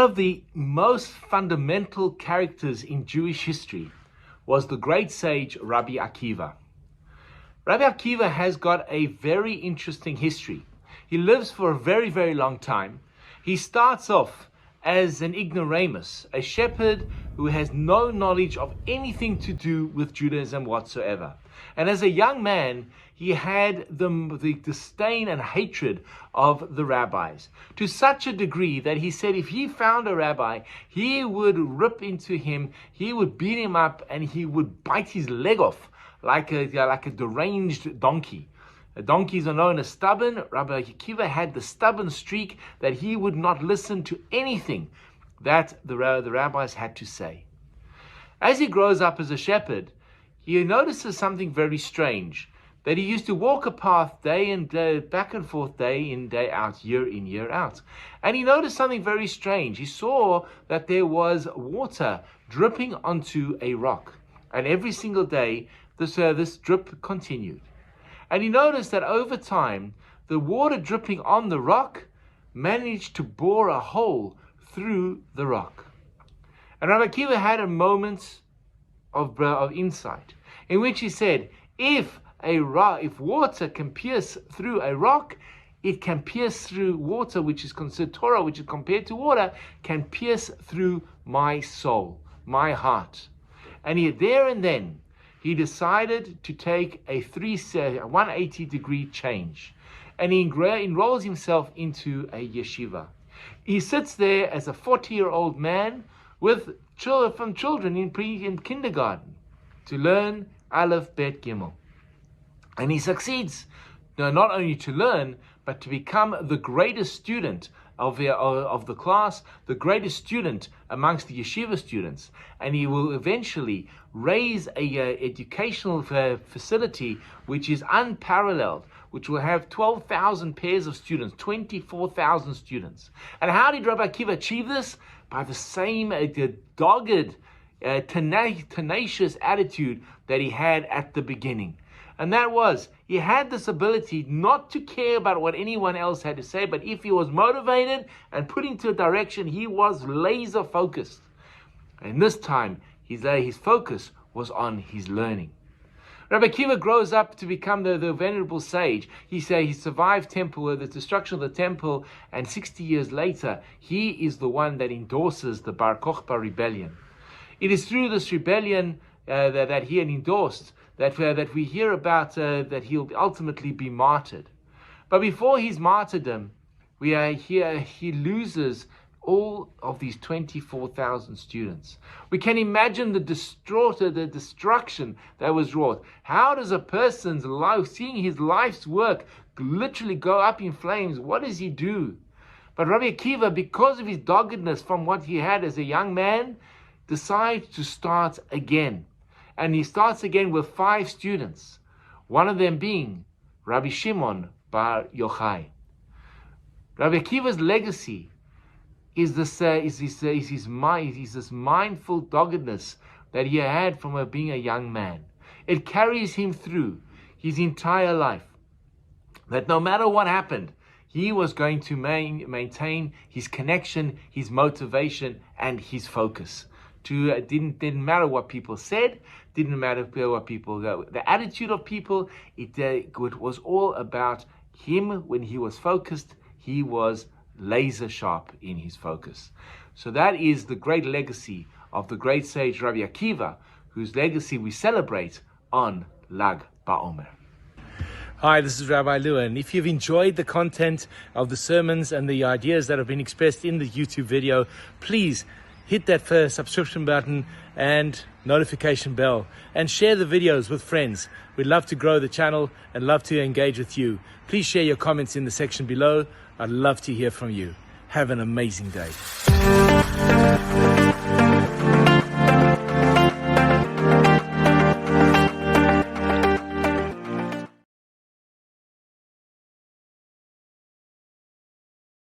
One of the most fundamental characters in Jewish history was the great sage Rabbi Akiva. Rabbi Akiva has got a very interesting history. He lives for a very, very long time. He starts off as an ignoramus, a shepherd who has no knowledge of anything to do with Judaism whatsoever. And as a young man, he had the disdain and hatred of the rabbis, to such a degree that he said if he found a rabbi, he would rip into him, he would beat him up, and he would bite his leg off like a deranged donkey. Donkeys are known as stubborn. Rabbi Akiva had the stubborn streak that he would not listen to anything that the rabbis had to say. As he grows up as a shepherd, he notices something very strange, that he used to walk a path day and day, back and forth, day in, day out, year in, year out. And he noticed something very strange. He saw that there was water dripping onto a rock. And every single day, this drip continued. And he noticed that over time, the water dripping on the rock managed to bore a hole through the rock. And Rabbi Akiva had a moment of insight, in which he said, if water can pierce through a rock, it can pierce through water, which is considered Torah, which is compared to water, can pierce through my soul, my heart. And there and then, he decided to take a 180-degree change. And he enrolls himself into a yeshiva. He sits there as a 40-year-old man with children in kindergarten to learn Aleph, Bet, Gimel. And he succeeds, not only to learn, but to become the greatest student of the class, the greatest student amongst the yeshiva students. And he will eventually raise a educational facility which is unparalleled, which will have 12,000 pairs of students, 24,000 students. And how did Rabbi Akiva achieve this? By the same dogged, tenacious attitude that he had at the beginning. And that was, he had this ability not to care about what anyone else had to say, but if he was motivated and put into a direction, he was laser focused. And this time, his focus was on his learning. Rabbi Akiva grows up to become the venerable sage. He survived the destruction of the temple, and 60 years later, he is the one that endorses the Bar Kokhba rebellion. It is through this rebellion that he had endorsed that we hear about that he'll ultimately be martyred. But before his martyrdom, he loses all of these 24,000 students. We can imagine the destruction that was wrought. How does a person's life, seeing his life's work literally go up in flames, what does he do? But Rabbi Akiva, because of his doggedness from what he had as a young man, decides to start again. And he starts again with 5 students, one of them being Rabbi Shimon bar Yochai. Rabbi Akiva's legacy is this mindful doggedness that he had from being a young man. It carries him through his entire life. That no matter what happened, he was going to maintain his connection, his motivation, and his focus. It didn't matter what people said, didn't matter what the attitude of people. It was all about him. When he was focused, he was laser sharp in his focus. So that is the great legacy of the great sage Rabbi Akiva, whose legacy we celebrate on Lag BaOmer. Hi, this is Rabbi Lewin. If you've enjoyed the content of the sermons and the ideas that have been expressed in the YouTube video, please hit that first subscription button and notification bell, and share the videos with friends. We'd love to grow the channel and love to engage with you. Please share your comments in the section below. I'd love to hear from you. Have an amazing day.